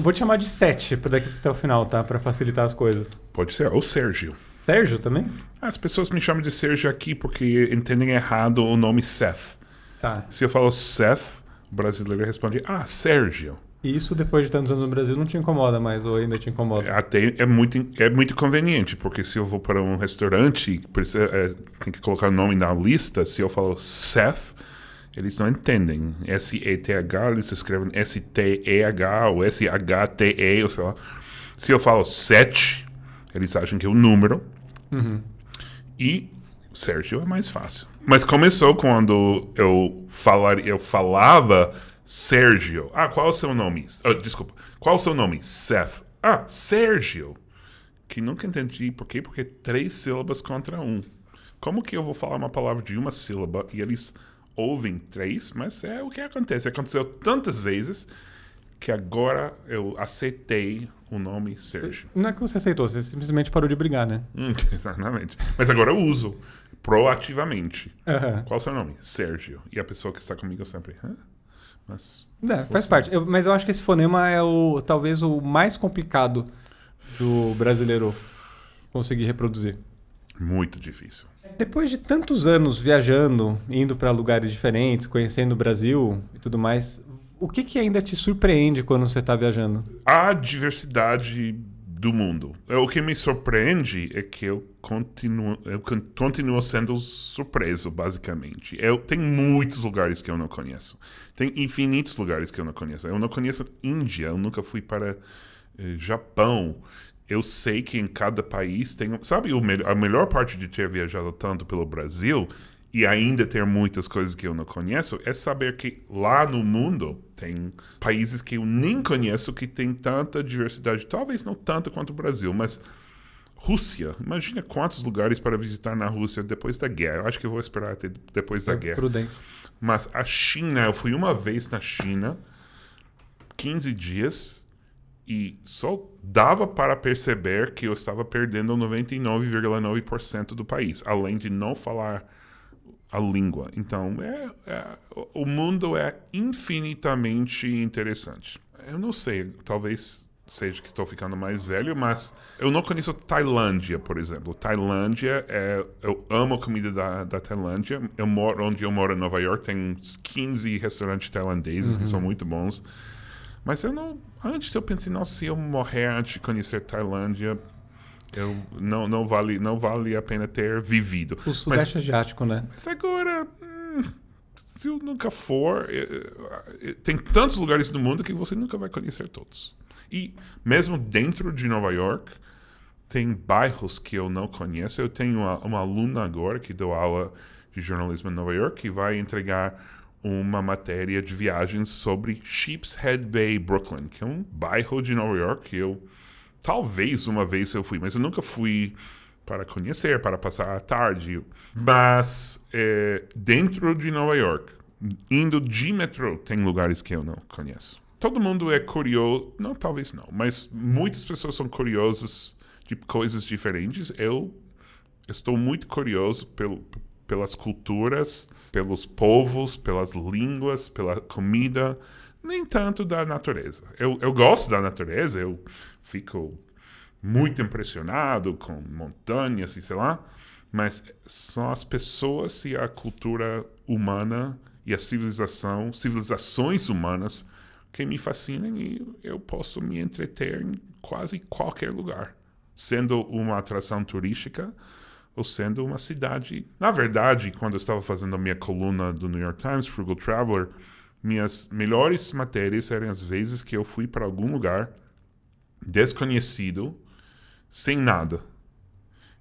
vou te chamar de Sete daqui até o final, tá? Pra facilitar as coisas. Pode ser. Ou Sérgio. Sérgio também? As pessoas me chamam de Sérgio aqui porque entendem errado o nome Seth. Tá. Se eu falo Seth, o brasileiro responde, Sérgio. E isso, depois de tantos anos no Brasil, não te incomoda mais, ou ainda te incomoda? Até é muito conveniente, porque se eu vou para um restaurante, tem que colocar o nome na lista, se eu falo Seth, eles não entendem. S-E-T-H, eles escrevem S-T-E-H ou S-H-T-E, ou sei lá. Se eu falo Sete, eles acham que é o número. Uhum. E Sérgio é mais fácil. Mas começou quando eu falava Sérgio. Qual é o seu nome? Desculpa. Qual é o seu nome? Seth. Sérgio. Que nunca entendi por quê. Porque 3 sílabas contra 1. Como que eu vou falar uma palavra de uma sílaba e eles ouvem 3? Mas é o que acontece. Aconteceu tantas vezes que agora eu aceitei o nome Sérgio. Não é que você aceitou, você simplesmente parou de brigar, né? Exatamente. Mas agora eu uso proativamente. Uhum. Qual é o seu nome? Sérgio. E a pessoa que está comigo sempre... Mas faz parte. Mas eu acho que esse fonema é talvez o mais complicado do brasileiro conseguir reproduzir. Muito difícil. Depois de tantos anos viajando, indo para lugares diferentes, conhecendo o Brasil e tudo mais, o que ainda te surpreende quando você está viajando? A diversidade do mundo. O que me surpreende é que eu continuo sendo surpreso, basicamente. Tem muitos lugares que eu não conheço. Tem infinitos lugares que eu não conheço. Eu não conheço Índia, eu nunca fui para Japão. Eu sei que em cada país tem... Sabe, a melhor parte de ter viajado tanto pelo Brasil e ainda ter muitas coisas que eu não conheço é saber que lá no mundo tem países que eu nem conheço que tem tanta diversidade. Talvez não tanto quanto o Brasil, mas... Rússia. Imagina quantos lugares para visitar na Rússia depois da guerra. Eu acho que eu vou esperar até depois da guerra. Prudente. Mas a China, eu fui uma vez na China, 15 dias, e só dava para perceber que eu estava perdendo 99,9% do país, além de não falar a língua. Então, o mundo é infinitamente interessante. Eu não sei, talvez seja que estou ficando mais velho, mas eu não conheço Tailândia, por exemplo. Tailândia, eu amo a comida da Tailândia. Onde eu moro, em Nova York, tem uns 15 restaurantes tailandeses que são muito bons. Mas antes eu pensei, nossa, se eu morrer antes de conhecer Tailândia, não vale a pena ter vivido. O Sudeste Asiático, né? Mas agora, se eu nunca for, tem tantos lugares no mundo que você nunca vai conhecer todos. E mesmo dentro de Nova York, tem bairros que eu não conheço. Eu tenho uma aluna agora que deu aula de jornalismo em Nova York que vai entregar uma matéria de viagens sobre Sheepshead Bay, Brooklyn, que é um bairro de Nova York que talvez uma vez eu fui, mas eu nunca fui para conhecer, para passar a tarde. Mas dentro de Nova York, indo de metrô, tem lugares que eu não conheço. Todo mundo é curioso, talvez não, mas muitas pessoas são curiosas de coisas diferentes. Eu estou muito curioso pelas culturas, pelos povos, pelas línguas, pela comida, nem tanto da natureza. Eu gosto da natureza, eu fico muito impressionado com montanhas e sei lá, mas são as pessoas e a cultura humana e a civilizações humanas que me fascinam e eu posso me entreter em quase qualquer lugar, sendo uma atração turística ou sendo uma cidade. Na verdade, quando eu estava fazendo a minha coluna do New York Times, Frugal Traveler, minhas melhores matérias eram as vezes que eu fui para algum lugar desconhecido, sem nada,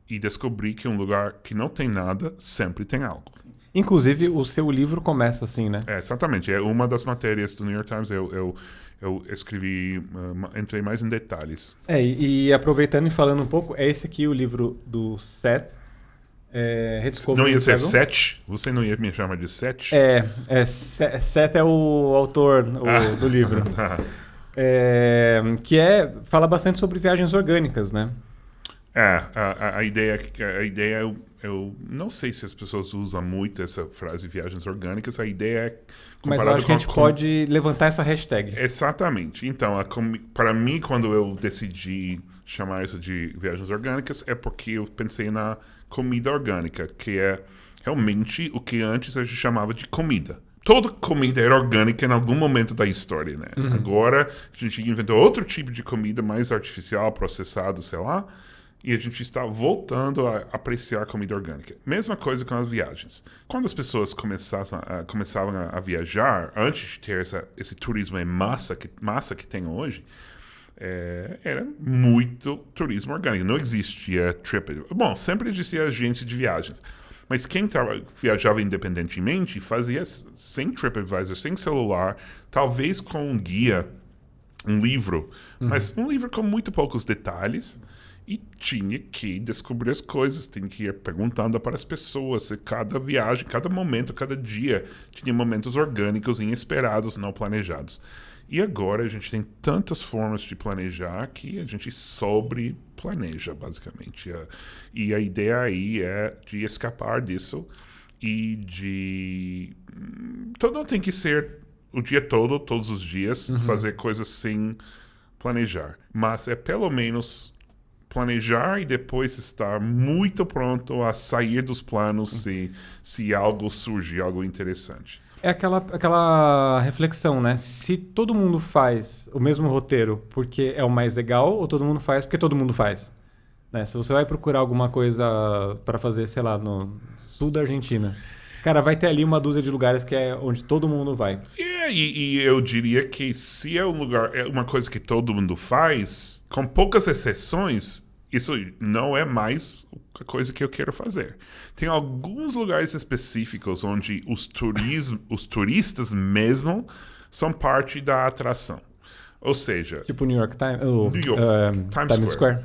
e descobri que um lugar que não tem nada sempre tem algo. Inclusive, o seu livro começa assim, né? Exatamente. É uma das matérias do New York Times. Eu escrevi, entrei mais em detalhes. E aproveitando e falando um pouco, é esse aqui o livro do Seth. Não ia ser Seth? Você não ia me chamar de Seth? Seth é o autor do livro. Que fala bastante sobre viagens orgânicas, né? A ideia, eu não sei se as pessoas usam muito essa frase viagens orgânicas, a ideia é... Mas eu acho que a gente pode levantar essa hashtag. Exatamente. Então, para mim, quando eu decidi chamar isso de viagens orgânicas, é porque eu pensei na comida orgânica, que é realmente o que antes a gente chamava de comida. Toda comida era orgânica em algum momento da história, né? Agora, a gente inventou outro tipo de comida mais artificial, processado, sei lá, e a gente está voltando a apreciar a comida orgânica. Mesma coisa com as viagens. Quando as pessoas começavam a viajar, antes de ter esse turismo em massa que tem hoje, era muito turismo orgânico. Não existia TripAdvisor. Bom, sempre existia agência de viagens. Mas quem viajava independentemente fazia sem TripAdvisor, sem celular, talvez com um guia, um livro, mas um livro com muito poucos detalhes, e tinha que descobrir as coisas, tinha que ir perguntando para as pessoas. E cada viagem, cada momento, cada dia tinha momentos orgânicos, inesperados, não planejados. E agora a gente tem tantas formas de planejar que a gente sobreplaneja, basicamente. E a ideia aí é de escapar disso e de... Não tem que ser o dia todo, todos os dias, fazer coisas sem planejar. Mas é pelo menos planejar e depois estar muito pronto a sair dos planos se algo surgir, algo interessante. É aquela reflexão, né? Se todo mundo faz o mesmo roteiro porque é o mais legal, ou todo mundo faz porque todo mundo faz? Né? Se você vai procurar alguma coisa para fazer, sei lá, no sul da Argentina, cara, vai ter ali uma dúzia de lugares que é onde todo mundo vai. E eu diria que se é um lugar, é uma coisa que todo mundo faz, com poucas exceções, isso não é mais a coisa que eu quero fazer. Tem alguns lugares específicos onde os turistas mesmo são parte da atração. Ou seja... Tipo New York Times, Times Square.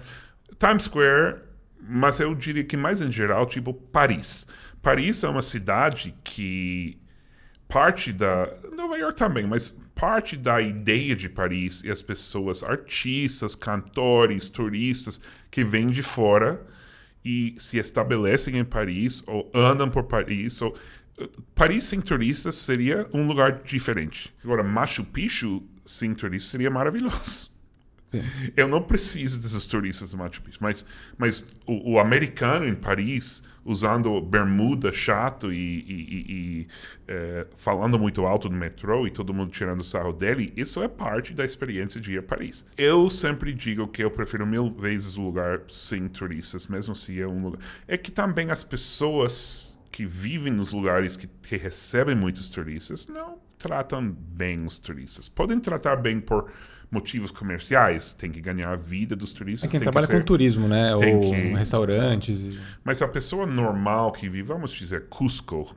Times Square, mas eu diria que mais em geral, tipo Paris. Paris é uma cidade que parte da... Nova York também, mas parte da ideia de Paris e as pessoas, artistas, cantores, turistas que vêm de fora e se estabelecem em Paris ou andam por Paris. Paris sem turistas seria um lugar diferente. Agora, Machu Picchu sem turistas seria maravilhoso. Sim. Eu não preciso desses turistas do Machu Picchu, mas o americano em Paris, usando bermuda chato e falando muito alto no metrô e todo mundo tirando sarro dele, isso é parte da experiência de ir a Paris. Eu sempre digo que eu prefiro 1000 vezes o lugar sem turistas, mesmo se é um lugar... É que também as pessoas que vivem nos lugares que recebem muitos turistas não tratam bem os turistas. Podem tratar bem por motivos comerciais, tem que ganhar a vida dos turistas. É quem trabalha com turismo, né? Ou restaurantes. Mas a pessoa normal que vive, vamos dizer, Cusco,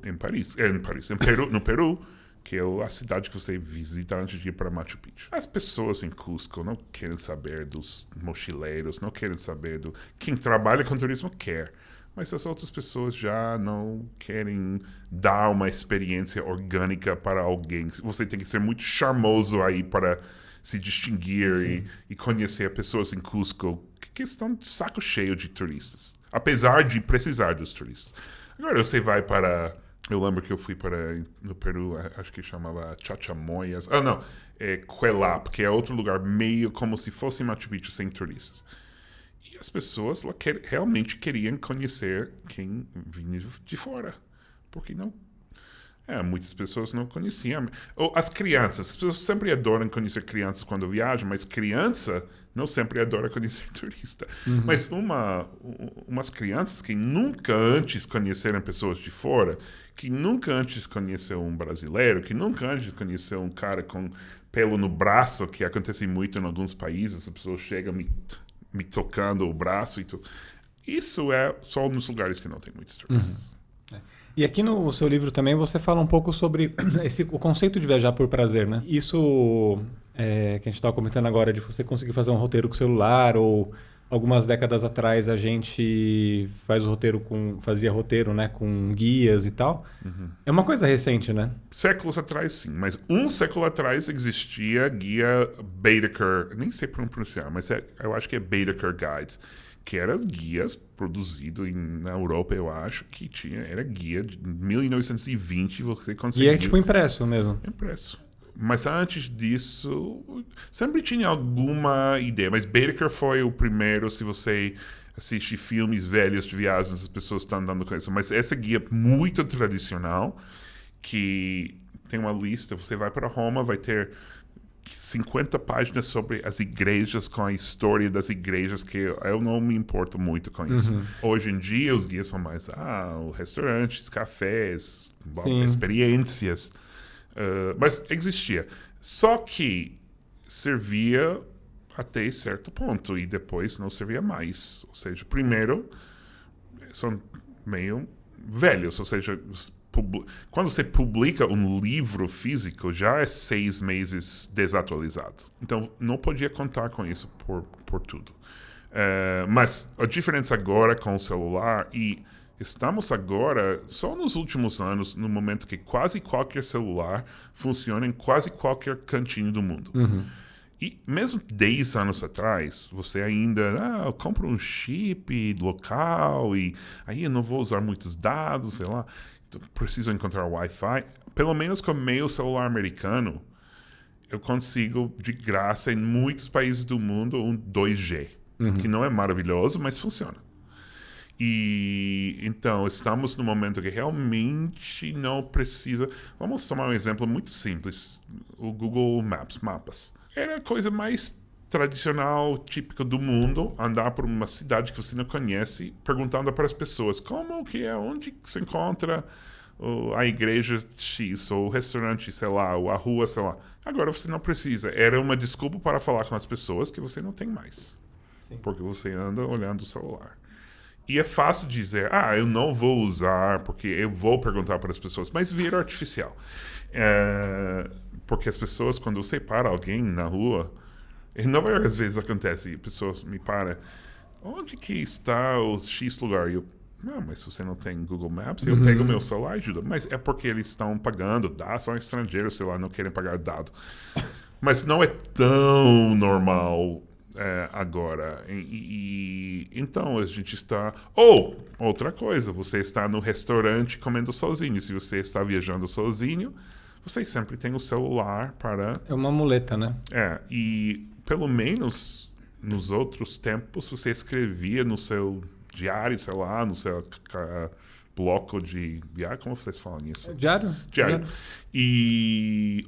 no Peru, que é a cidade que você visita antes de ir para Machu Picchu. As pessoas em Cusco não querem saber dos mochileiros, não querem saber do... Quem trabalha com turismo quer. Mas as outras pessoas já não querem dar uma experiência orgânica para alguém. Você tem que ser muito charmoso aí para se distinguir e conhecer pessoas em Cusco que estão de saco cheio de turistas. Apesar de precisar dos turistas. Agora você vai para... Eu lembro que eu fui no Peru, acho que chamava Chachamoyas. Cuelap, que é outro lugar meio como se fosse Machu Picchu sem turistas. E as pessoas lá realmente queriam conhecer quem vinha de fora. Porque não... muitas pessoas não conheciam. Ou as crianças. As pessoas sempre adoram conhecer crianças quando viajam, mas criança não sempre adora conhecer turista. Mas umas crianças que nunca antes conheceram pessoas de fora, que nunca antes conheceu um brasileiro, que nunca antes conheceu um cara com pelo no braço, que acontece muito em alguns países, as pessoas chegam me tocando o braço e tudo. Isso é só nos lugares que não tem muitos turistas. E aqui no seu livro também você fala um pouco sobre o conceito de viajar por prazer, né? Isso que a gente estava comentando agora, de você conseguir fazer um roteiro com o celular, ou algumas décadas atrás a gente fazia roteiro, né, com guias e tal. É uma coisa recente, né? Séculos atrás, sim. Mas um século atrás existia guia Baedeker, nem sei pronunciar, mas eu acho que é Baedeker Guides, que era guias produzido na Europa, eu acho, que era guia de 1920, você conseguia... E é tipo impresso mesmo. Impresso. Mas antes disso, sempre tinha alguma ideia. Mas Baedeker foi o primeiro, se você assiste filmes velhos de viagens, as pessoas estão andando com isso. Mas essa guia muito tradicional, que tem uma lista, você vai para Roma, vai ter 50 páginas sobre as igrejas, com a história das igrejas, que eu não me importo muito com isso. Hoje em dia, os guias são mais restaurantes, cafés, experiências. Mas existia. Só que servia até certo ponto e depois não servia mais. Ou seja, primeiro, são meio velhos. Ou seja, quando você publica um livro físico, já é 6 meses desatualizado. Então, não podia contar com isso por tudo. Mas a diferença agora com o celular, e estamos agora, só nos últimos anos, no momento que quase qualquer celular funciona em quase qualquer cantinho do mundo. E mesmo 10 anos atrás, você ainda, eu compro um chip local e aí eu não vou usar muitos dados, sei lá, então preciso encontrar Wi-Fi. Pelo menos com o meu celular americano, eu consigo de graça em muitos países do mundo um 2G, que não é maravilhoso, mas funciona. E então estamos no momento que realmente não precisa. Vamos tomar um exemplo muito simples: o Google Mapas. Era a coisa mais tradicional, típica do mundo, andar por uma cidade que você não conhece, perguntando para as pessoas como que é, onde se encontra a igreja X, ou o restaurante, sei lá, ou a rua, sei lá. Agora você não precisa. Era uma desculpa para falar com as pessoas que você não tem mais. Sim. Porque você anda olhando o celular. E é fácil dizer, eu não vou usar porque eu vou perguntar para as pessoas, mas vira artificial. Porque as pessoas, quando você para alguém na rua, em Nova York às vezes acontece, pessoas me param, onde que está o X lugar? E eu, mas se você não tem Google Maps, eu pego o meu celular e ajudo. Mas é porque eles estão pagando, são estrangeiros, sei lá, não querem pagar dado. Mas não é tão normal agora. Então a gente está... outra coisa, você está no restaurante comendo sozinho. Se você está viajando sozinho, você sempre tem o celular para... É uma muleta, né? E pelo menos nos outros tempos você escrevia no seu diário, sei lá, no seu bloco de viagem, como vocês falam isso? Diário.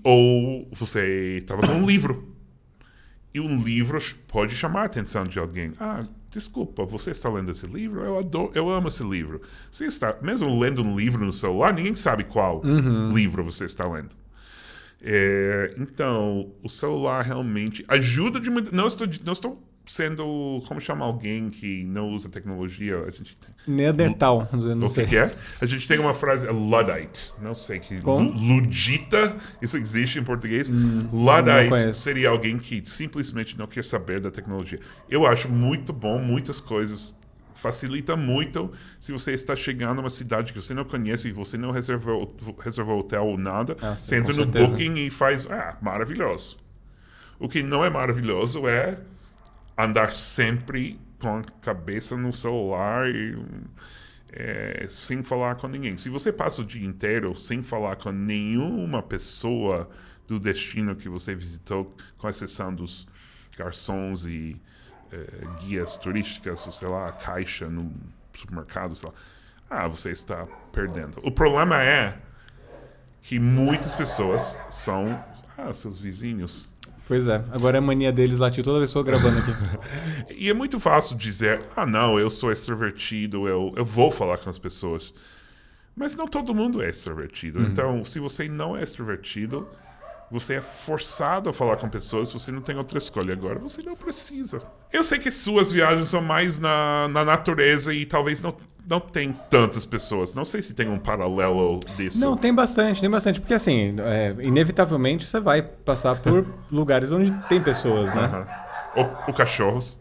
Ou você estava com um livro. E um livro pode chamar a atenção de alguém. Desculpa, você está lendo esse livro? Eu amo esse livro. Você está, mesmo lendo um livro no celular, ninguém sabe qual livro você está lendo. Então, o celular realmente ajuda de muito. Não estou sendo, como chamar alguém que não usa tecnologia? A gente tem... Neandertal, não sei. O que é? A gente tem uma frase, Luddite. Não sei que... Ludita, isso existe em português. Luddite seria alguém que simplesmente não quer saber da tecnologia. Eu acho muito bom, muitas coisas. Facilita muito se você está chegando a uma cidade que você não conhece e você não reservou hotel ou nada. Você entra no Booking e faz... maravilhoso. O que não é maravilhoso é andar sempre com a cabeça no celular e sem falar com ninguém. Se você passa o dia inteiro sem falar com nenhuma pessoa do destino que você visitou, com exceção dos garçons e guias turísticas, ou sei lá, caixa no supermercado, sei lá, você está perdendo. O problema é que muitas pessoas são seus vizinhos. Pois é, agora é a mania deles latir toda vez que eu estou gravando aqui. E é muito fácil dizer, não, eu sou extrovertido, eu vou falar com as pessoas. Mas não todo mundo é extrovertido. Então, se você não é extrovertido, você é forçado a falar com pessoas, você não tem outra escolha. Agora você não precisa. Eu sei que suas viagens são mais na natureza e talvez não tem tantas pessoas. Não sei se tem um paralelo disso. Não, tem bastante. Porque assim, inevitavelmente você vai passar por lugares onde tem pessoas, né? Ou cachorros.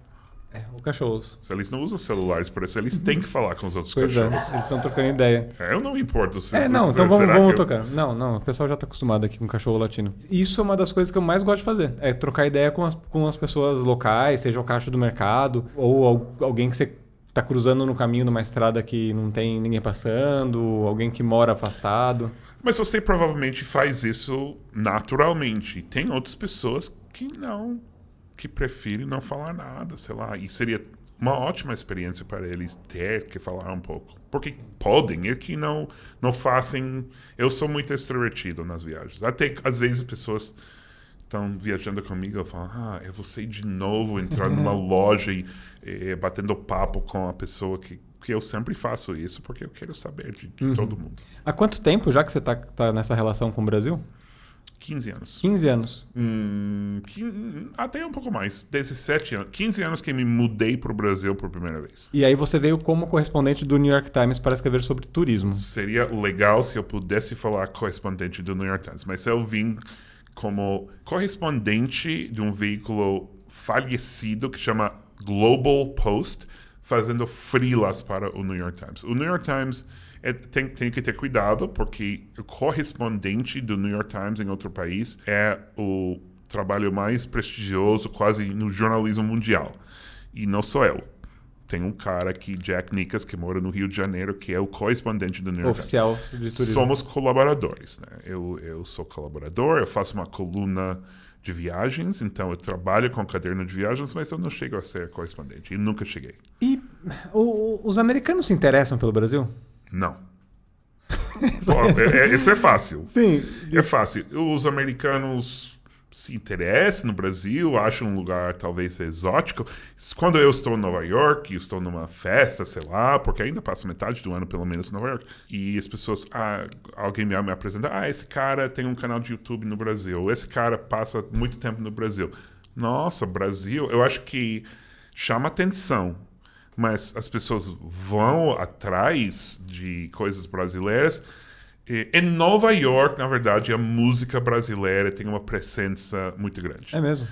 O cachorros. Se eles não usam celulares, por isso eles têm que falar com os outros Pois cachorros. Eles estão trocando ideia. Eu não me importo. Não, então vamos tocar. Não, o pessoal já tá acostumado aqui com cachorro latino. Isso é uma das coisas que eu mais gosto de fazer. É trocar ideia com as pessoas locais, seja o caixa do mercado, ou alguém que você tá cruzando no caminho numa estrada que não tem ninguém passando, alguém que mora afastado. Mas você provavelmente faz isso naturalmente. Tem outras pessoas que não, que preferem não falar nada, sei lá. E seria uma ótima experiência para eles ter que falar um pouco. Porque podem, é que não fazem... Eu sou muito extrovertido nas viagens. Até às vezes pessoas estão viajando comigo e falam, é você de novo entrar numa loja e batendo papo com a pessoa que eu sempre faço isso, porque eu quero saber de todo mundo. Há quanto tempo já que você tá nessa relação com o Brasil? 15 anos. 15 anos. Até um pouco mais. 17 anos. 15 anos que me mudei para o Brasil por primeira vez. E aí você veio como correspondente do New York Times para escrever sobre turismo. Seria legal se eu pudesse falar correspondente do New York Times, mas eu vim como correspondente de um veículo falecido que chama Global Post, fazendo freelas para o New York Times. O New York Times tem que ter cuidado, porque o correspondente do New York Times em outro país é o trabalho mais prestigioso quase no jornalismo mundial. E não sou eu. Tem um cara aqui, Jack Nickas, que mora no Rio de Janeiro, que é o correspondente do New York Times. Oficial de turismo. Somos colaboradores, né? Eu sou colaborador, eu faço uma coluna de viagens, então eu trabalho com caderno de viagens, mas eu não chego a ser correspondente. E nunca cheguei. E os americanos se interessam pelo Brasil? Não. Isso é fácil. Sim. É fácil. Os americanos se interessam no Brasil, acham um lugar talvez exótico. Quando eu estou em Nova York, estou numa festa, sei lá, porque ainda passo metade do ano pelo menos em Nova York, e as pessoas, alguém me apresenta, esse cara tem um canal de YouTube no Brasil, esse cara passa muito tempo no Brasil. Nossa, Brasil, eu acho que chama atenção, mas as pessoas vão atrás de coisas brasileiras. Em Nova York, na verdade, a música brasileira tem uma presença muito grande. É mesmo?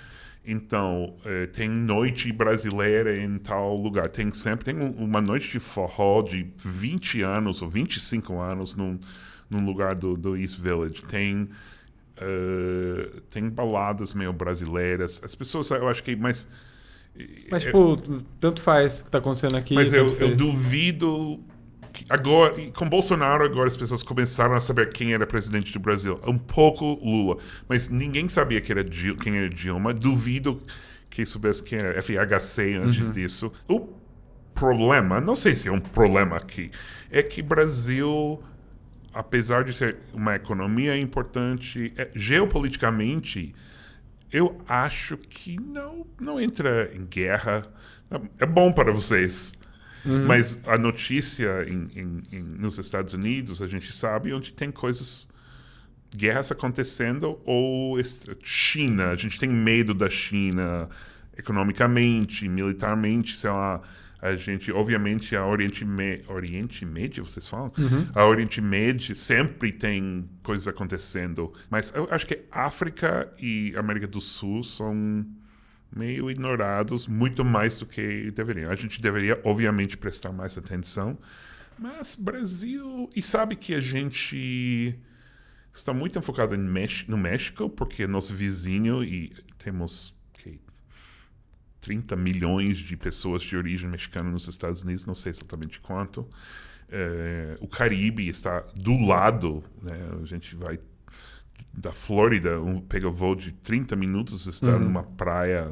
Então, tem noite brasileira em tal lugar. Tem uma noite de forró de 20 anos ou 25 anos num lugar do East Village. Tem baladas meio brasileiras. As pessoas, eu acho que... Mas tipo, tanto faz o que está acontecendo aqui. Mas eu duvido... Agora, com Bolsonaro, agora as pessoas começaram a saber quem era presidente do Brasil. Um pouco Lula. Mas ninguém sabia quem era Dilma. Duvido que soubesse quem era FHC antes disso. O problema, não sei se é um problema aqui, é que Brasil, apesar de ser uma economia importante, geopoliticamente, eu acho que não entra em guerra. É bom para vocês. Mas a notícia nos Estados Unidos, a gente sabe onde tem guerras acontecendo, ou China, a gente tem medo da China economicamente, militarmente, sei lá. A gente, obviamente, a Oriente Médio, vocês falam? A Oriente Médio sempre tem coisas acontecendo. Mas eu acho que África e América do Sul são meio ignorados, muito mais do que deveriam. A gente deveria, obviamente, prestar mais atenção, mas Brasil... E sabe que a gente está muito enfocado no México, porque é nosso vizinho e temos 30 milhões de pessoas de origem mexicana nos Estados Unidos, não sei exatamente quanto. O Caribe está do lado, né? A gente vai da Flórida, pega o voo de 30 minutos, está numa praia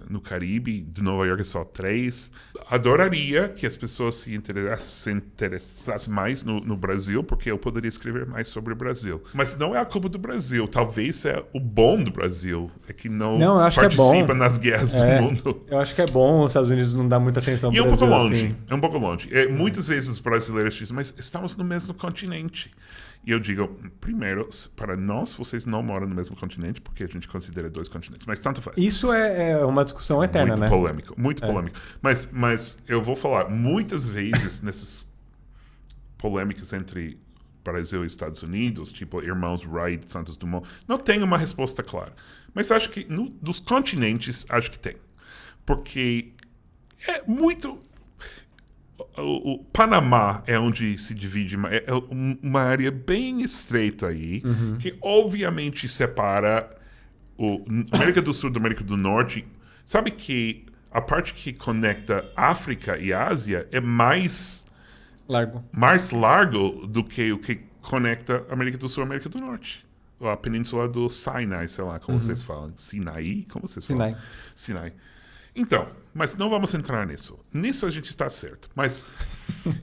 no Caribe. De Nova York é só 3. Adoraria que as pessoas se interessassem mais no Brasil, porque eu poderia escrever mais sobre o Brasil. Mas não é a culpa do Brasil. Talvez é o bom do Brasil. É que não participa nas guerras do mundo. Eu acho que é bom os Estados Unidos não dar muita atenção ao Brasil. É um pouco longe. Assim. É um pouco longe. Muitas vezes os brasileiros dizem, mas estamos no mesmo continente. E eu digo, primeiro, para nós, vocês não moram no mesmo continente, porque a gente considera 2 continentes. Mas tanto faz. Isso é uma discussão eterna, muito né? Polêmico, muito polêmico. Mas eu vou falar, muitas vezes nessas polêmicas entre Brasil e Estados Unidos, tipo irmãos Wright, Santos Dumont, não tem uma resposta clara. Mas acho que dos continentes, acho que tem. Porque é muito... O Panamá é onde se divide, é uma área bem estreita aí, que obviamente separa o América do Sul da América do Norte. Sabe que a parte que conecta África e Ásia é mais largo do que o que conecta América do Sul e América do Norte. A península do Sinai, sei lá como vocês falam. Sinai? Como vocês falam? Sinai. Então, mas não vamos entrar nisso. Nisso a gente está certo. Mas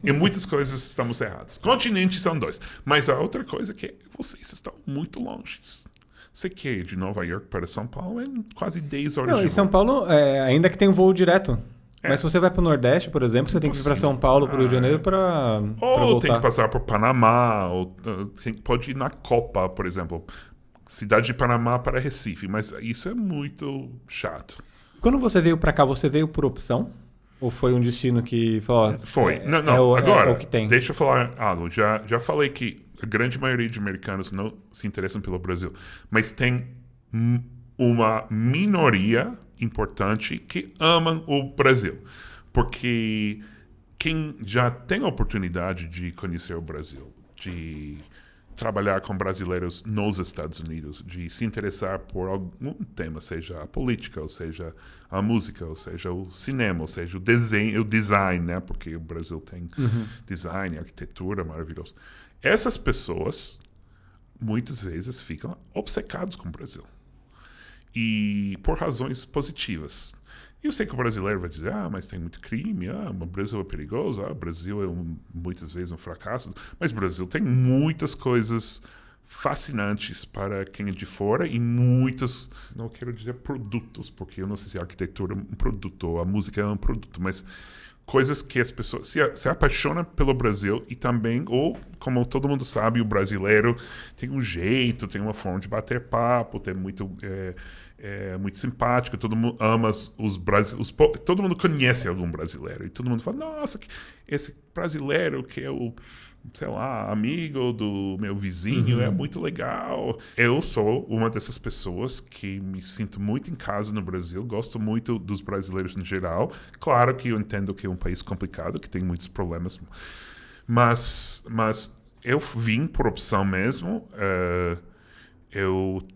em muitas coisas estamos errados. Continentes são 2. Mas a outra coisa é que vocês estão muito longe. Você que é de Nova York para São Paulo é quase 10 horas de voo. Em São Paulo, ainda que tem um voo direto. Mas se você vai para o Nordeste, por exemplo, você tem que ir para São Paulo, para o Rio de Janeiro para voltar. Ou tem que passar por Panamá, ou pode ir na Copa, por exemplo. Cidade de Panamá para Recife. Mas isso é muito chato. Quando você veio para cá, você veio por opção? Ou foi um destino que falou... Foi. Agora, é o que tem. Deixa eu falar algo. Já falei que a grande maioria de americanos não se interessam pelo Brasil. Mas tem uma minoria importante que amam o Brasil. Porque quem já tem a oportunidade de conhecer o Brasil, de trabalhar com brasileiros nos Estados Unidos, de se interessar por algum tema, seja a política, ou seja a música, ou seja o cinema, ou seja o design, né? Porque o Brasil tem design, arquitetura maravilhoso. Essas pessoas, muitas vezes, ficam obcecados com o Brasil. E por razões positivas. E eu sei que o brasileiro vai dizer, mas tem muito crime, o Brasil é perigoso, o Brasil é muitas vezes um fracasso. Mas o Brasil tem muitas coisas fascinantes para quem é de fora e muitos, não quero dizer produtos, porque eu não sei se a arquitetura é um produto ou a música é um produto, mas coisas que as pessoas se apaixonam pelo Brasil e também, ou como todo mundo sabe, o brasileiro tem um jeito, tem uma forma de bater papo, tem muito... É muito simpático, todo mundo ama os brasileiros, todo mundo conhece algum brasileiro, e todo mundo fala, nossa, esse brasileiro que é o, sei lá, amigo do meu vizinho, é muito legal. Eu sou uma dessas pessoas que me sinto muito em casa no Brasil, gosto muito dos brasileiros no geral. Claro que eu entendo que é um país complicado, que tem muitos problemas, mas eu vim por opção mesmo. Eu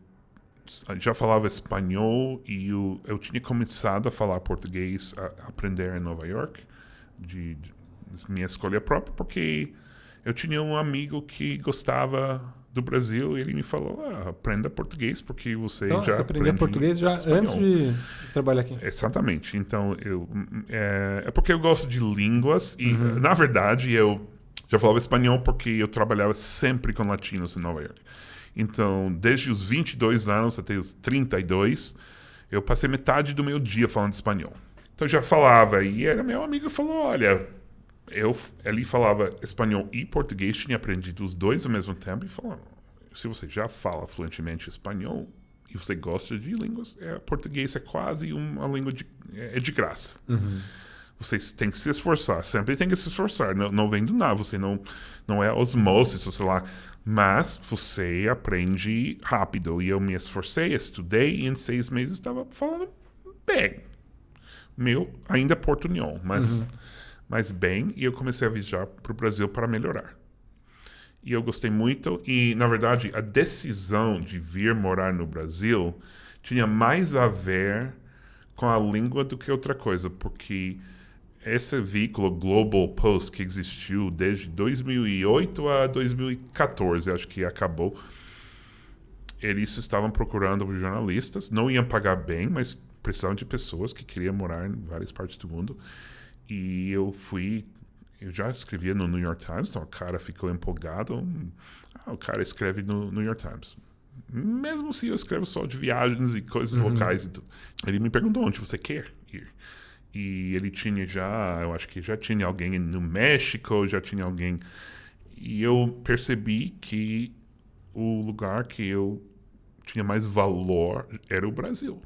já falava espanhol e eu tinha começado a falar português, a aprender em Nova York, de minha escolha própria, porque eu tinha um amigo que gostava do Brasil e ele me falou, aprenda português, porque você já aprendeu português já espanhol. Antes de trabalhar aqui. Exatamente. Então, é porque eu gosto de línguas e, na verdade, eu já falava espanhol porque eu trabalhava sempre com latinos em Nova York. Então, desde os 22 anos até os 32, eu passei metade do meu dia falando espanhol. Então, eu já falava, e era meu amigo que falou, olha, ele falava espanhol e português, tinha aprendido os dois ao mesmo tempo, e falou, se você já fala fluentemente espanhol e você gosta de línguas, português é quase uma língua de graça. Você tem que se esforçar, sempre tem que se esforçar, não vem do nada, você não é osmose, sei lá, mas você aprende rápido. E eu me esforcei, estudei, e em 6 meses estava falando bem. Ainda portunhol, mas bem, e eu comecei a viajar para o Brasil para melhorar. E eu gostei muito, e na verdade a decisão de vir morar no Brasil tinha mais a ver com a língua do que outra coisa, porque esse veículo Global Post que existiu desde 2008 a 2014, acho que acabou, eles estavam procurando jornalistas, não iam pagar bem, mas precisavam de pessoas que queriam morar em várias partes do mundo. E eu já escrevia no New York Times, então o cara ficou empolgado. O cara escreve no New York Times. Mesmo se eu escrevo só de viagens e coisas locais e tudo. Ele me perguntou onde você quer ir. E ele tinha eu acho que já tinha alguém no México, já tinha alguém. E eu percebi que o lugar que eu tinha mais valor era o Brasil.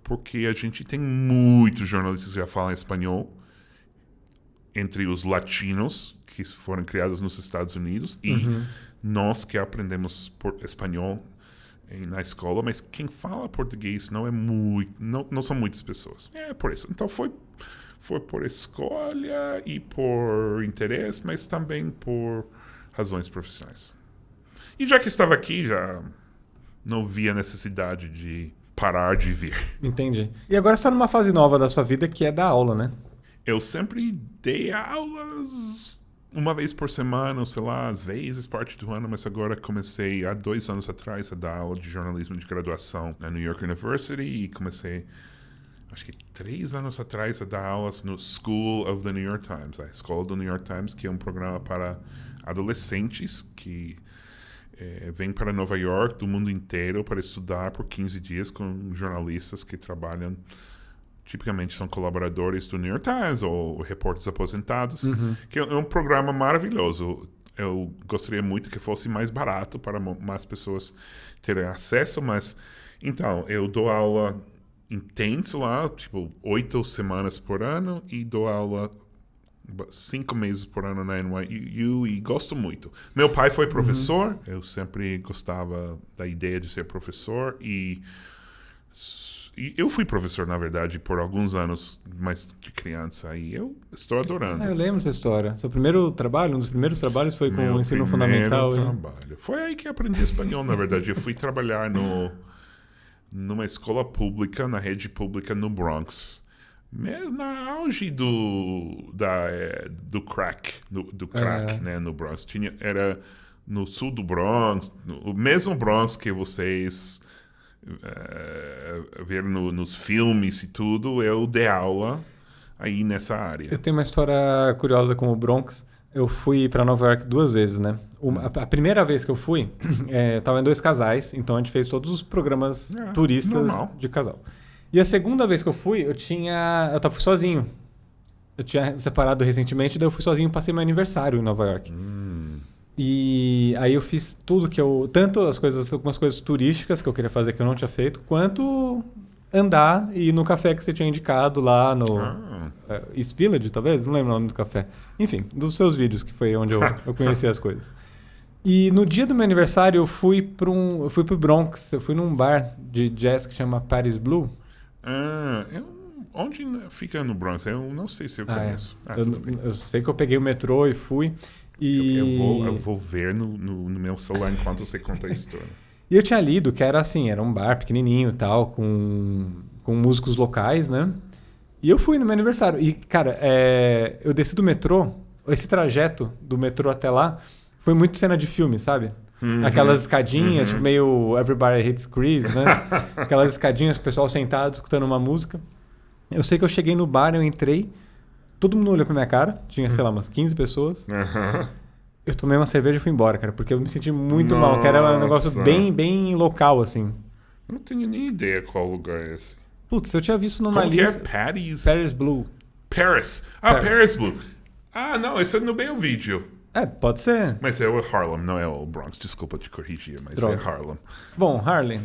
Porque a gente tem muitos jornalistas que já falam espanhol, entre os latinos, que foram criados nos Estados Unidos, e nós que aprendemos espanhol na escola, mas quem fala português não é muito, não são muitas pessoas. É por isso. Então foi por escolha e por interesse, mas também por razões profissionais. E já que estava aqui, já não via necessidade de parar de vir. Entendi. E agora você está numa fase nova da sua vida que é dar aula, né? Eu sempre dei aulas uma vez por semana, ou sei lá, às vezes parte do ano, mas agora comecei há 2 anos atrás a dar aula de jornalismo de graduação na New York University e comecei, acho que 3 anos atrás, a dar aulas no School of the New York Times, a Escola do New York Times, que é um programa para adolescentes que vêm para Nova York do mundo inteiro para estudar por 15 dias com jornalistas que trabalham. Tipicamente são colaboradores do New York Times ou repórteres aposentados, que é um programa maravilhoso. Eu gostaria muito que fosse mais barato para mais pessoas terem acesso, mas então, eu dou aula intenso lá, tipo 8 semanas por ano, e dou aula 5 meses por ano na NYU e gosto muito. Meu pai foi professor, eu sempre gostava da ideia de ser professor e eu fui professor, na verdade, por alguns anos, mas de criança, e eu estou adorando. Eu lembro dessa história. Seu primeiro trabalho, um dos primeiros trabalhos foi com o ensino fundamental. Trabalho. Foi aí que aprendi espanhol, na verdade. Eu fui trabalhar numa escola pública, na rede pública no Bronx. Mesmo na auge do crack, do crack, né, no Bronx. Era no sul do Bronx, o mesmo Bronx que vocês ver nos filmes e tudo. Eu dei aula aí nessa área. Eu tenho uma história curiosa com o Bronx. Eu fui para Nova York 2 vezes, né? A primeira vez que eu fui, eu tava em 2 casais, então a gente fez todos os programas turistas normal. de casal. E a segunda vez que eu fui, eu fui sozinho. Eu tinha separado recentemente, daí eu fui sozinho e passei meu aniversário em Nova York. E aí eu fiz tudo tanto algumas coisas turísticas que eu queria fazer que eu não tinha feito, quanto andar e ir no café que você tinha indicado lá no East Village, talvez? Não lembro o nome do café. Enfim, dos seus vídeos, que foi onde eu conheci as coisas. E no dia do meu aniversário eu fui pro Bronx, eu fui num bar de jazz que chama Paris Blue. Onde fica no Bronx? Eu não sei se eu conheço. Eu sei que eu peguei o metrô e fui. Eu vou ver no meu celular enquanto você conta a história. E eu tinha lido que era assim, era um bar pequenininho e tal, com músicos locais, né? E eu fui no meu aniversário. E, cara, eu desci do metrô, esse trajeto do metrô até lá foi muito cena de filme, sabe? Aquelas escadinhas, tipo, meio Everybody Hates Chris, né? Aquelas escadinhas, o pessoal sentado, escutando uma música. Eu sei que eu cheguei no bar, eu entrei, todo mundo olhou pra minha cara, tinha, sei lá, umas 15 pessoas. Eu tomei uma cerveja e fui embora, cara, porque eu me senti muito mal, que era um negócio bem, bem local, assim. Não tenho nem ideia qual lugar é esse. Putz, eu tinha visto numa Como lista... que é? Paris Blue. Paris. Paris Blue. Não, esse é no bem o vídeo. Pode ser. Mas é o Harlem, não é o Bronx. Desculpa te corrigir, mas é Harlem. Bom, Harlem.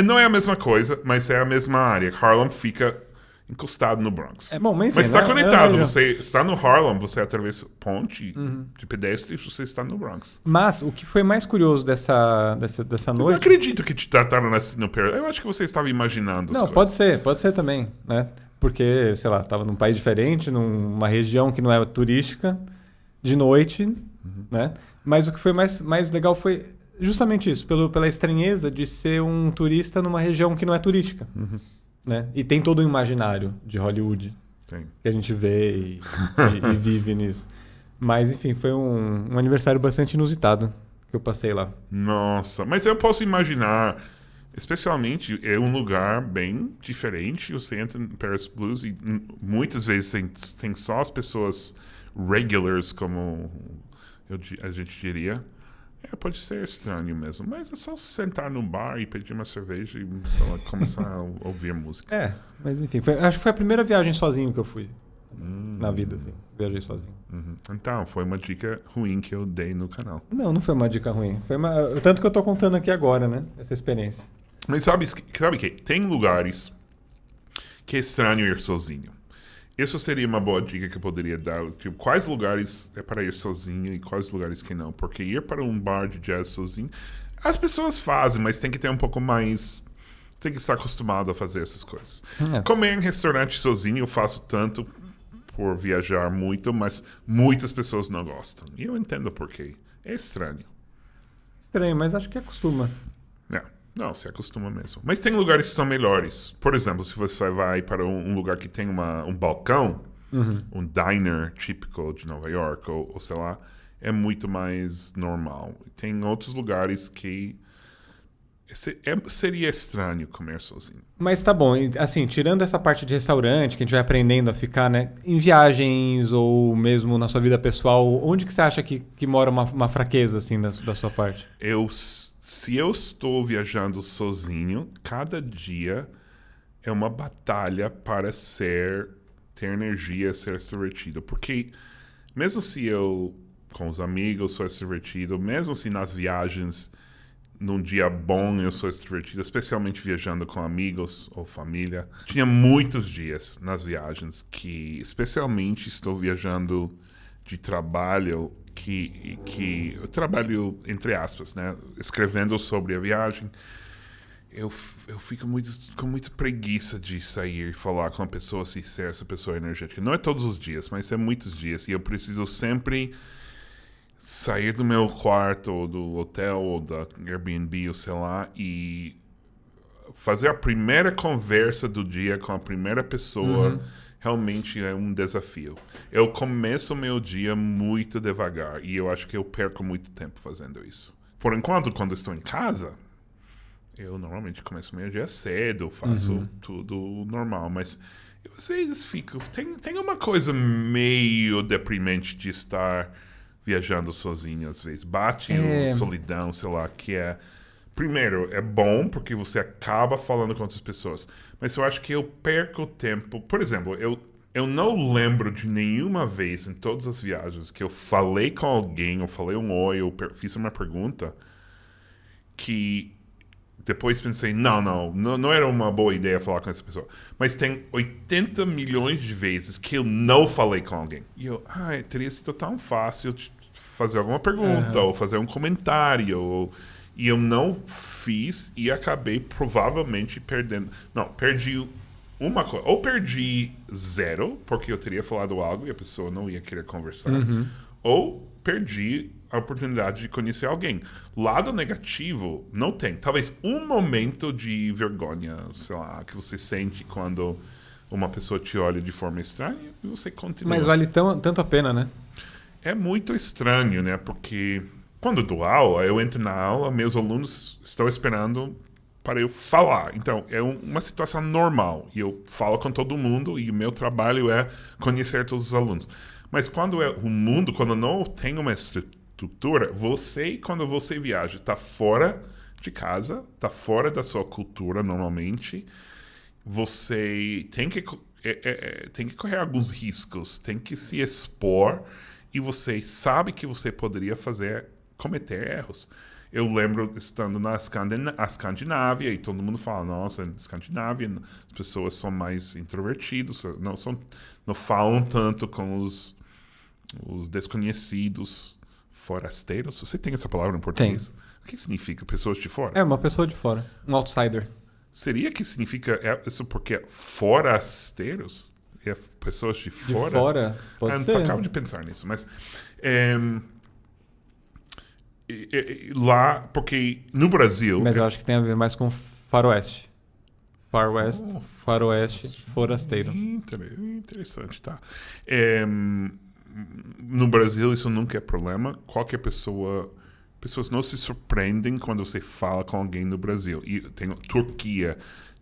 Não é a mesma coisa, mas é a mesma área. Harlem fica encostado no Bronx. Enfim, mas está conectado. Você está no Harlem, você atravessa ponte de pedestre e você está no Bronx. Mas o que foi mais curioso dessa noite... Eu não acredito que te trataram no Paris. Eu acho que você estava imaginando as coisas. Pode ser também, né? Porque, sei lá, estava num país diferente, numa região que não é turística, de noite, né? Mas o que foi mais legal foi justamente isso, pela estranheza de ser um turista numa região que não é turística. Né? E tem todo o imaginário de Hollywood que a gente vê e vive nisso. Mas, enfim, foi um aniversário bastante inusitado que eu passei lá. Nossa, mas eu posso imaginar, especialmente, é um lugar bem diferente. Você entra no Paris Blues e muitas vezes tem só as pessoas regulars, como a gente diria. Pode ser estranho mesmo, mas é só sentar num bar e pedir uma cerveja e começar a ouvir música. Mas enfim, acho que foi a primeira viagem sozinho que eu fui na vida, assim. Viajei sozinho. Então, foi uma dica ruim que eu dei no canal. Não foi uma dica ruim. Tanto que eu tô contando aqui agora, né? Essa experiência. Mas sabe que tem lugares que é estranho ir sozinho. Isso seria uma boa dica que eu poderia dar. Tipo, quais lugares é para ir sozinho e quais lugares que não. Porque ir para um bar de jazz sozinho... As pessoas fazem, mas tem que ter um pouco mais... Tem que estar acostumado a fazer essas coisas. Comer em restaurante sozinho eu faço tanto por viajar muito, mas muitas pessoas não gostam. E eu entendo por quê. É estranho. Estranho, mas acho que acostuma. Não, se acostuma mesmo. Mas tem lugares que são melhores. Por exemplo, se você vai para um lugar que tem um balcão, um diner típico de Nova York, ou sei lá, é muito mais normal. Tem outros lugares que seria estranho comer sozinho. Mas tá bom, assim, tirando essa parte de restaurante, que a gente vai aprendendo a ficar, né? Em viagens ou mesmo na sua vida pessoal, onde que você acha que mora uma fraqueza, assim, da sua parte? Se eu estou viajando sozinho, cada dia é uma batalha para ter energia, ser extrovertido. Porque mesmo se eu, com os amigos, sou extrovertido, mesmo se nas viagens, num dia bom, eu sou extrovertido, especialmente viajando com amigos ou família. Tinha muitos dias nas viagens que, especialmente, estou viajando de trabalho, que eu trabalho, entre aspas, né? Escrevendo sobre a viagem. Eu fico com muita preguiça de sair e falar com a pessoa, se ser essa pessoa energética. Não é todos os dias, mas é muitos dias. E eu preciso sempre sair do meu quarto, ou do hotel, ou da Airbnb, ou sei lá, e fazer a primeira conversa do dia com a primeira pessoa realmente é um desafio. Eu começo o meu dia muito devagar, e eu acho que eu perco muito tempo fazendo isso. Por enquanto, quando estou em casa, eu normalmente começo o meu dia cedo, faço tudo normal, mas eu às vezes fico... Tem uma coisa meio deprimente de estar viajando sozinho, às vezes. Bate solidão, sei lá, que é... Primeiro, é bom porque você acaba falando com outras pessoas. Mas eu acho que eu perco tempo... Por exemplo, eu não lembro de nenhuma vez em todas as viagens que eu falei com alguém, ou falei um oi, ou fiz uma pergunta, que depois pensei, não era uma boa ideia falar com essa pessoa. Mas tem 80 milhões de vezes que eu não falei com alguém. E eu, teria sido tão fácil fazer alguma pergunta, ou fazer um comentário, e eu não fiz e acabei provavelmente perdendo. Não, perdi uma coisa. Ou perdi 0, porque eu teria falado algo e a pessoa não ia querer conversar. Ou perdi a oportunidade de conhecer alguém. Lado negativo, não tem. Talvez um momento de vergonha, sei lá, que você sente quando uma pessoa te olha de forma estranha e você continua. Mas vale tanto a pena, né? É muito estranho, né? Porque quando eu dou aula, eu entro na aula, meus alunos estão esperando para eu falar. Então, é uma situação normal. E eu falo com todo mundo e o meu trabalho é conhecer todos os alunos. Mas quando é o mundo, quando não tem uma estrutura, quando você viaja, está fora de casa, está fora da sua cultura normalmente, você tem que correr alguns riscos, tem que se expor, e você sabe que você poderia cometer erros. Eu lembro estando na Escandinávia e todo mundo fala, nossa, na Escandinávia as pessoas são mais introvertidas, não falam tanto com os desconhecidos, forasteiros. Você tem essa palavra em português? Tem. O que significa pessoas de fora? É uma pessoa de fora, um outsider. Seria que significa isso porque é forasteiros? É pessoas de fora? De fora? Pode ser. Eu acabo de pensar nisso, mas lá, porque no Brasil... Mas eu acho que tem a ver mais com faroeste. Far West, faroeste, forasteiro. Interessante, tá. No Brasil isso nunca é problema. Qualquer pessoas não se surpreendem quando você fala com alguém no Brasil. E tem Turquia.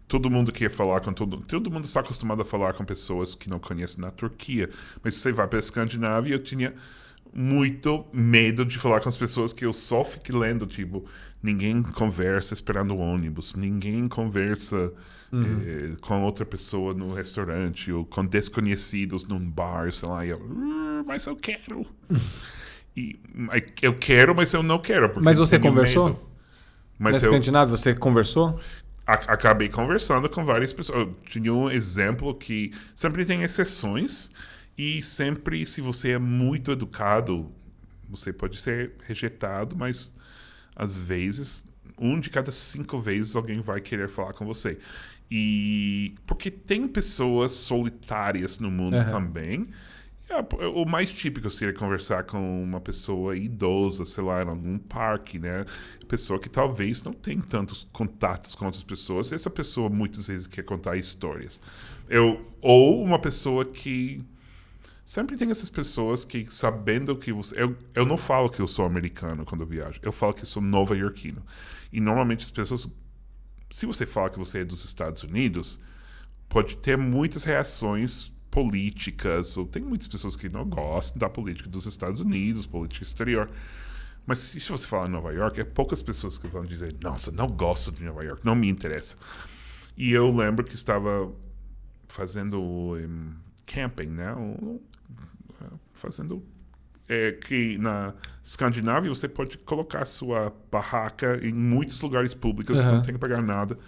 Todo mundo quer falar com todo mundo está acostumado a falar com pessoas que não conhecem na Turquia. Mas se você vai para a Escandinávia, eu tinha muito medo de falar com as pessoas que eu só fiquei lendo, tipo, ninguém conversa esperando o ônibus, ninguém conversa com outra pessoa no restaurante, ou com desconhecidos num bar, sei lá, e eu, mas eu quero. Eu quero, mas eu não quero. Mas você conversou? Medo. Mas na Escandinávia, você conversou? Acabei conversando com várias pessoas. Eu tinha um exemplo que sempre tem exceções, e sempre, se você é muito educado, você pode ser rejeitado, mas às vezes 1 de cada 5 vezes alguém vai querer falar com você. E porque tem pessoas solitárias no mundo também. O mais típico seria conversar com uma pessoa idosa, sei lá, em algum parque, né? Pessoa que talvez não tem tantos contatos com outras pessoas. Essa pessoa muitas vezes quer contar histórias. Ou uma pessoa que... Sempre tem essas pessoas que, sabendo que você... Eu não falo que eu sou americano quando eu viajo. Eu falo que eu sou nova-iorquino. E normalmente as pessoas... Se você fala que você é dos Estados Unidos, pode ter muitas reações políticas, ou tem muitas pessoas que não gostam da política dos Estados Unidos, política exterior. Mas se você falar em Nova York, é poucas pessoas que vão dizer, nossa, não gosto de Nova York, não me interessa. E eu lembro que estava fazendo camping, né? Que na Escandinávia você pode colocar sua barraca em muitos lugares públicos, não tem que pagar nada.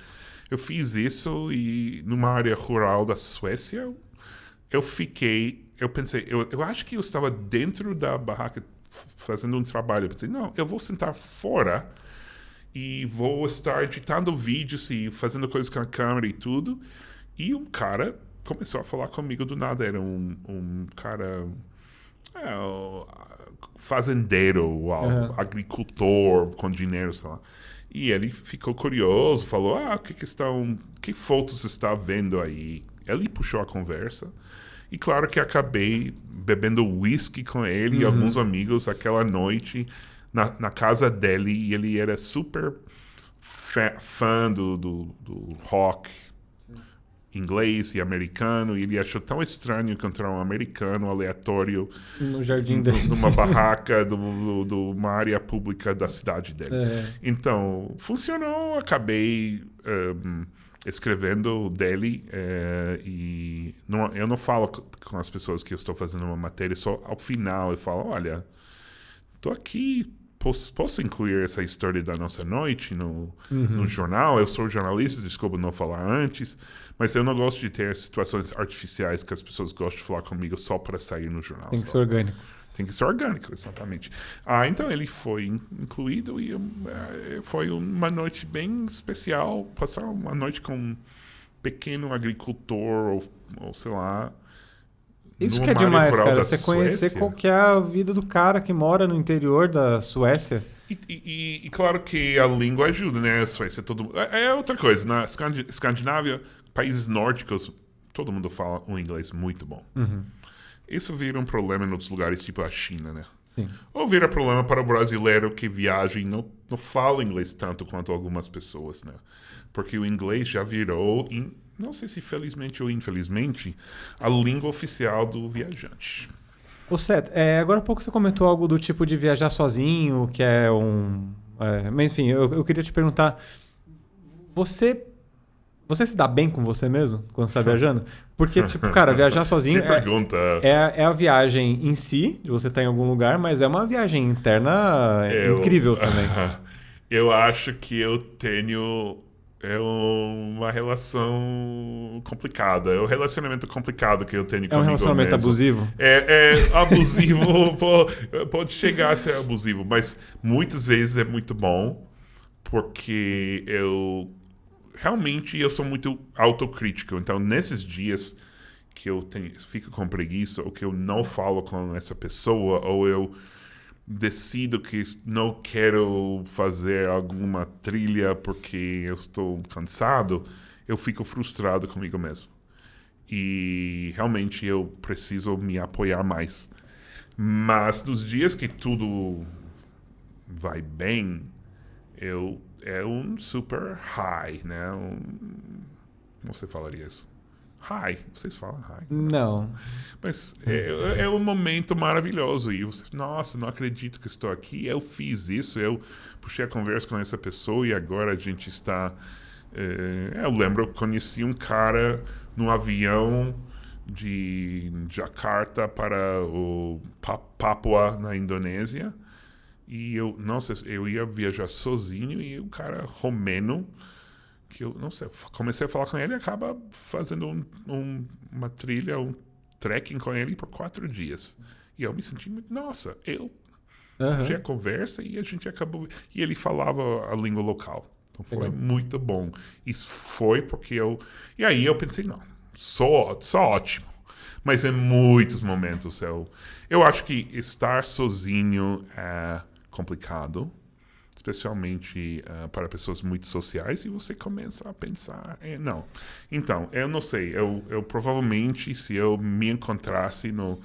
Eu fiz isso e numa área rural da Suécia, eu pensei, eu acho que eu estava dentro da barraca fazendo um trabalho. Eu pensei, não, eu vou sentar fora e vou estar editando vídeos e fazendo coisas com a câmera e tudo. E um cara começou a falar comigo do nada. Era um cara fazendeiro, agricultor com dinheiro, sei lá. E ele ficou curioso, falou, que fotos está vendo aí? Ele puxou a conversa. E claro que acabei bebendo whisky com ele e alguns amigos aquela noite na casa dele. E ele era super fã do rock inglês e americano. E ele achou tão estranho encontrar um americano aleatório no jardim dele, numa barraca de uma área pública da cidade dele. Então, funcionou. Acabei... escrevendo dele e eu não falo com as pessoas que eu estou fazendo uma matéria, só ao final eu falo, olha, estou aqui, posso incluir essa história da nossa noite no jornal? Eu sou jornalista, desculpa não falar antes, mas eu não gosto de ter situações artificiais que as pessoas gostam de falar comigo só para sair no jornal. Tem que ser orgânico. Tem que ser orgânico, exatamente. Então ele foi incluído e foi uma noite bem especial. Passar uma noite com um pequeno agricultor ou sei lá. Isso que é demais, cara. Você conhecer qual que é a vida do cara que mora no interior da Suécia. E claro que a língua ajuda, né? A Suécia, é outra coisa. Na Escandinávia, países nórdicos, todo mundo fala um inglês muito bom. Isso vira um problema em outros lugares, tipo a China, né? Sim. Ou vira problema para o brasileiro que viaja e não fala inglês tanto quanto algumas pessoas, né? Porque o inglês já virou, não sei se felizmente ou infelizmente, a língua oficial do viajante. Ô Seth, agora há pouco você comentou algo do tipo de viajar sozinho, que é mas enfim, eu queria te perguntar, você se dá bem com você mesmo quando você está viajando? Porque, tipo, cara, viajar sozinho é a viagem em si, de você estar em algum lugar, mas é uma viagem interna incrível também. Eu acho que eu tenho uma relação complicada. É um relacionamento complicado que eu tenho comigo mesmo. É um relacionamento abusivo? É abusivo, pode chegar a ser abusivo, mas muitas vezes é muito bom, porque realmente eu sou muito autocrítico. Então, nesses dias que eu fico com preguiça, ou que eu não falo com essa pessoa, ou eu decido que não quero fazer alguma trilha porque eu estou cansado, eu fico frustrado comigo mesmo. E realmente eu preciso me apoiar mais. Mas nos dias que tudo vai bem, é um super high, né? Como você falaria isso? High. Vocês falam high? Não. Mas é um momento maravilhoso. E você, nossa, não acredito que estou aqui. Eu fiz isso, eu puxei a conversa com essa pessoa e agora a gente está... eu lembro, eu conheci um cara num avião de Jakarta para o Papua, na Indonésia. E eu ia viajar sozinho e o cara romeno, que eu não sei, comecei a falar com ele e acaba fazendo uma trilha, um trekking com ele por 4 dias. E eu me senti muito, nossa, eu Aham. Tinha conversa e a gente acabou... E ele falava a língua local. Então foi Legal. muito bom. Isso foi porque eu... E aí eu pensei, não, só ótimo. Mas em muitos momentos eu acho que estar sozinho é complicado. Especialmente para pessoas muito sociais, e você começa a pensar, não. Então, eu não sei, eu provavelmente, se eu me encontrasse no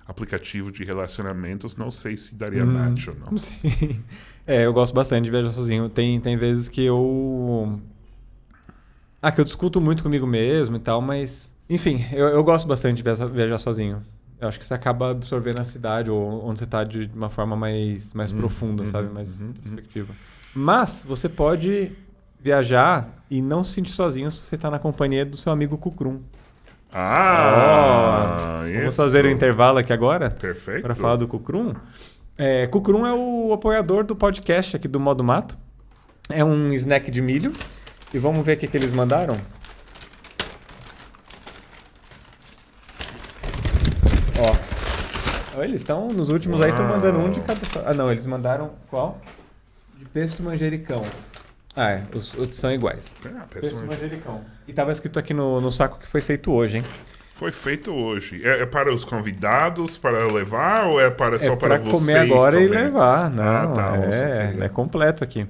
aplicativo de relacionamentos, não sei se daria match ou não. Sim. Eu gosto bastante de viajar sozinho. Tem vezes que eu... que eu discuto muito comigo mesmo e tal, mas... Enfim, eu gosto bastante de viajar sozinho. Eu acho que você acaba absorvendo a cidade ou onde você está de uma forma mais profunda, sabe? Mais introspectiva. Mas você pode viajar e não se sentir sozinho se você está na companhia do seu amigo Kukrum. Vamos Isso. fazer o intervalo aqui agora? Perfeito. Para falar do Kukrum. Kukrum é o apoiador do podcast aqui do Modo Mato. É um snack de milho. E vamos ver o que eles mandaram? Ó, eles estão, nos últimos aí, estão mandando um de cada... não, eles mandaram qual? De pesto manjericão. Os outros são iguais. Pesto manjericão. E tava escrito aqui no saco que foi feito hoje, hein? Foi feito hoje. É para os convidados, para levar, ou só para você comer agora e levar. Não, tá. É completo aqui.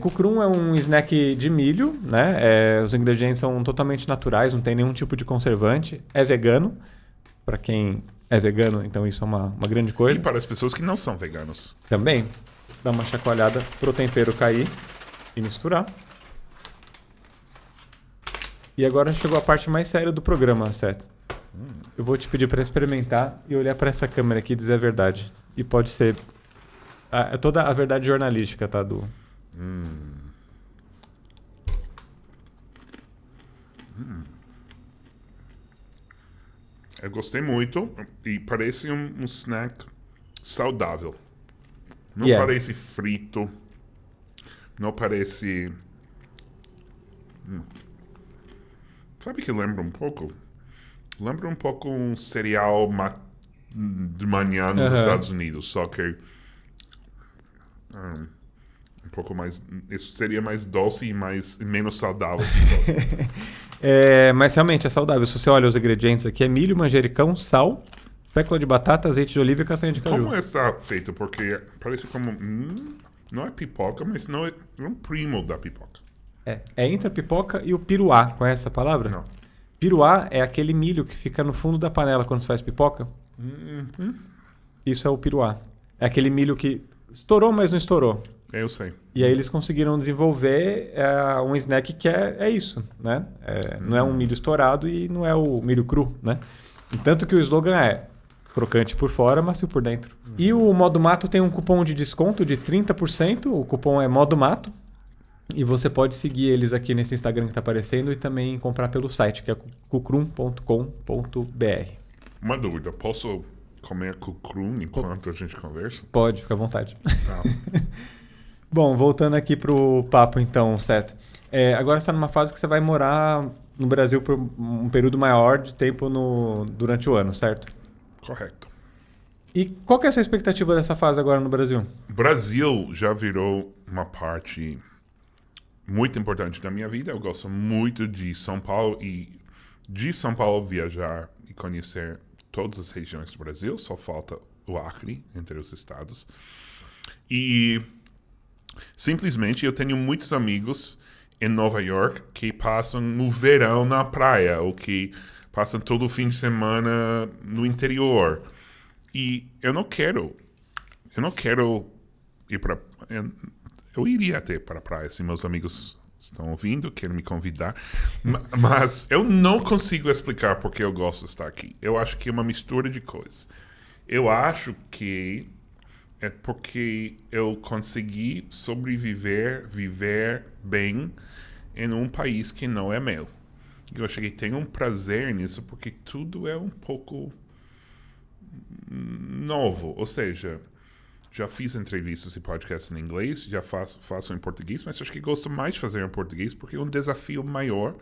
Kukrum é um snack de milho, né? Os ingredientes são totalmente naturais, não tem nenhum tipo de conservante. É vegano. Para quem é vegano, então isso é uma grande coisa. E para as pessoas que não são veganos. Também. Dá uma chacoalhada pro tempero cair e misturar. E agora chegou a parte mais séria do programa, certo? Eu vou te pedir para experimentar e olhar para essa câmera aqui e dizer a verdade. E pode ser toda a verdade jornalística, tá, Du? Eu gostei muito e parece um snack saudável. Não parece frito. Não parece... Sabe que lembra um pouco? Lembra um pouco um cereal de manhã nos Estados Unidos, só que um pouco mais... Isso seria mais doce e menos saudável. Mas realmente é saudável. Se você olha os ingredientes aqui, é milho, manjericão, sal, fécula de batata, azeite de oliva e castanha de caju. Como está feito? Porque parece como... não é pipoca, mas não é um primo da pipoca. É entre a pipoca e o piruá. Conhece essa palavra? Não. Piruá é aquele milho que fica no fundo da panela quando se faz pipoca. Isso é o piruá. É aquele milho que estourou, mas não estourou. Eu sei. E aí eles conseguiram desenvolver um snack que é isso, né? Não é um milho estourado e não é o milho cru, né? Tanto que o slogan é crocante por fora, macio por dentro. E o Modo Mato tem um cupom de desconto de 30%. O cupom é Modo Mato. E você pode seguir eles aqui nesse Instagram que está aparecendo e também comprar pelo site, que é kukrum.com.br. Uma dúvida, posso comer kukrum enquanto a gente conversa? Pode, fica à vontade. Tá. Bom, voltando aqui pro papo então, Seto. Agora você está numa fase que você vai morar no Brasil por um período maior de tempo durante o ano, certo? Correto. E qual que é a sua expectativa dessa fase agora no Brasil? O Brasil já virou uma parte muito importante da minha vida. Eu gosto muito de São Paulo e de São Paulo viajar e conhecer todas as regiões do Brasil. Só falta o Acre entre os estados. E simplesmente eu tenho muitos amigos em Nova York que passam o verão na praia ou que passam todo o fim de semana no interior. E eu não quero ir para... Eu iria até para a praia se meus amigos estão ouvindo, querem me convidar. Mas eu não consigo explicar porque eu gosto de estar aqui. Eu acho que é uma mistura de coisas. Eu acho que é porque eu consegui viver bem em um país que não é meu. Eu acho que tenho um prazer nisso porque tudo é um pouco novo. Ou seja, Já fiz entrevistas e podcasts em inglês, já faço em português, mas acho que gosto mais de fazer em português porque é um desafio maior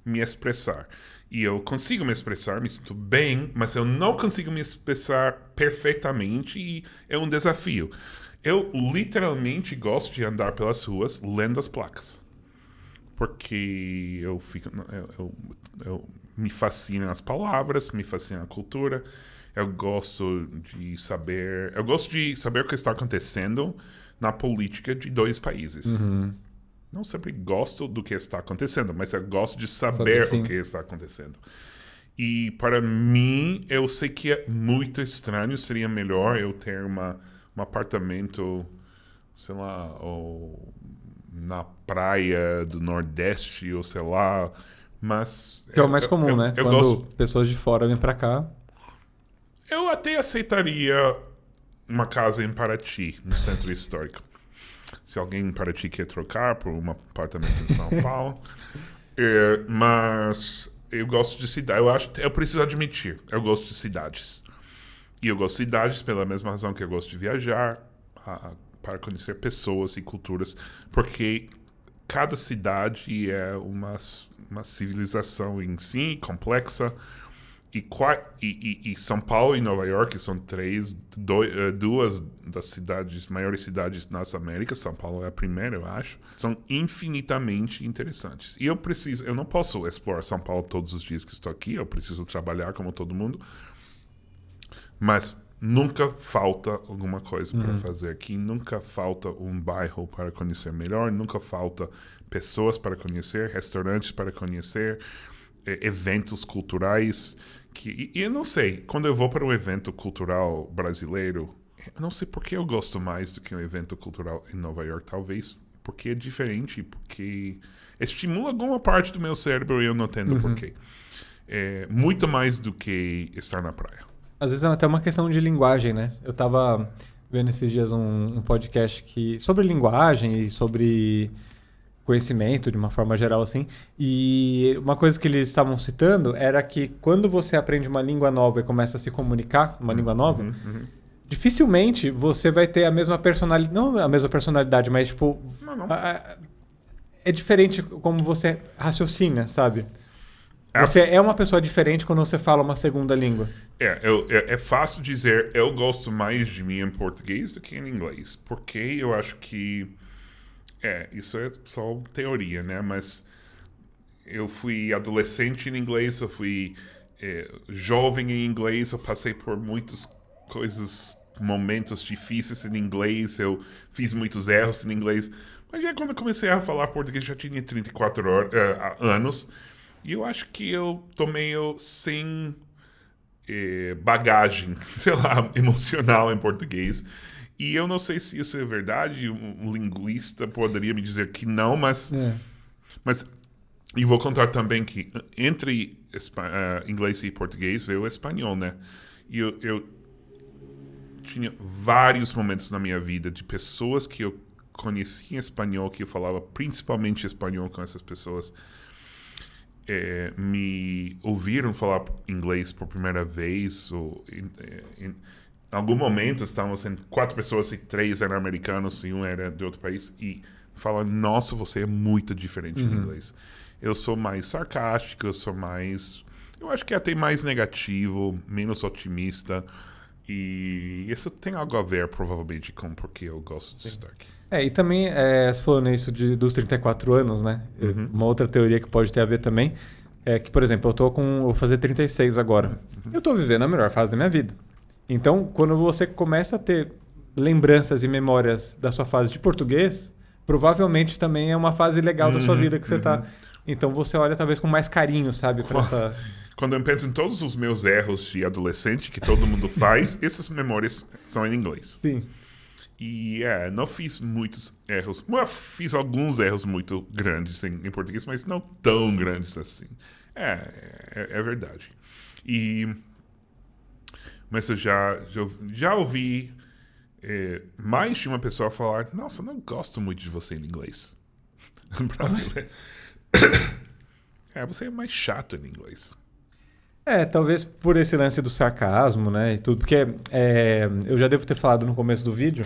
me expressar. E eu consigo me expressar, me sinto bem, mas eu não consigo me expressar perfeitamente e é um desafio. Eu literalmente gosto de andar pelas ruas lendo as placas. Porque eu me fascinam as palavras, me fascina a cultura. Eu gosto de saber o que está acontecendo na política de dois países. Não sempre gosto do que está acontecendo, mas eu gosto de saber o que está acontecendo. E para mim, eu sei que é muito estranho, seria melhor eu ter um apartamento, sei lá, ou na praia do Nordeste, ou sei lá, mas... Que é o mais comum, né? Eu Quando gosto... pessoas de fora vêm pra cá. Eu até aceitaria uma casa em Paraty, no centro histórico. Se alguém em Paraty quer trocar por um apartamento em São Paulo. Mas eu gosto de cidade. Eu preciso admitir, eu gosto de cidades. E eu gosto de cidades pela mesma razão que eu gosto de viajar, para conhecer pessoas e culturas. Porque cada cidade é uma civilização em si, complexa. E São Paulo e Nova York são duas das maiores cidades nas Américas. São Paulo é a primeira, eu acho. São infinitamente interessantes. E eu não posso explorar São Paulo todos os dias que estou aqui. Eu preciso trabalhar como todo mundo. Mas nunca falta alguma coisa para fazer aqui. Nunca falta um bairro para conhecer melhor. Nunca falta pessoas para conhecer, restaurantes para conhecer, eventos culturais. E eu não sei, quando eu vou para um evento cultural brasileiro, eu não sei por que eu gosto mais do que um evento cultural em Nova York. Talvez porque é diferente, porque estimula alguma parte do meu cérebro e eu não entendo por quê. É muito mais do que estar na praia. Às vezes é até uma questão de linguagem, né? Eu tava vendo esses dias um podcast sobre linguagem e sobre conhecimento de uma forma geral assim, e uma coisa que eles estavam citando era que quando você aprende uma língua nova e começa a se comunicar uma língua nova, dificilmente você vai ter a mesma personalidade, não a mesma personalidade, mas tipo é diferente como você raciocina, sabe? Você é uma pessoa diferente quando você fala uma segunda língua. É fácil dizer eu gosto mais de mim em português do que em inglês, porque eu acho que isso é só teoria, né? Mas eu fui adolescente em inglês, eu fui jovem em inglês, eu passei por muitas momentos difíceis em inglês, eu fiz muitos erros em inglês. Mas já quando eu comecei a falar português, já tinha 34 anos, e eu acho que eu tô meio sem bagagem, sei lá, emocional em português. E eu não sei se isso é verdade, um linguista poderia me dizer que não, mas e vou contar também que entre inglês e português veio o espanhol, né? E eu tinha vários momentos na minha vida de pessoas que eu conheci em espanhol, que eu falava principalmente espanhol com essas pessoas, me ouviram falar inglês por primeira vez, ou em algum momento estávamos em 4 pessoas e 3 eram americanos e um era de outro país, e falam, nossa, você é muito diferente em inglês. Eu sou mais sarcástico, eu acho que até mais negativo, menos otimista, e isso tem algo a ver provavelmente com porque eu gosto de estar aqui. E também, você falou nisso dos 34 anos, né? Uma outra teoria que pode ter a ver também é que, por exemplo, eu vou fazer 36 agora. Eu tô vivendo a melhor fase da minha vida. Então, quando você começa a ter lembranças e memórias da sua fase de português, provavelmente também é uma fase legal da sua vida que você tá. Então você olha talvez com mais carinho, sabe? Quando eu penso em todos os meus erros de adolescente que todo mundo faz, essas memórias são em inglês. Sim. E não fiz muitos erros. Eu fiz alguns erros muito grandes em português, mas não tão grandes assim. É verdade. Mas eu já ouvi mais de uma pessoa falar, nossa, eu não gosto muito de você em inglês. Brasileiro. Você é mais chato em inglês. Talvez por esse lance do sarcasmo, né, e tudo, porque eu já devo ter falado no começo do vídeo,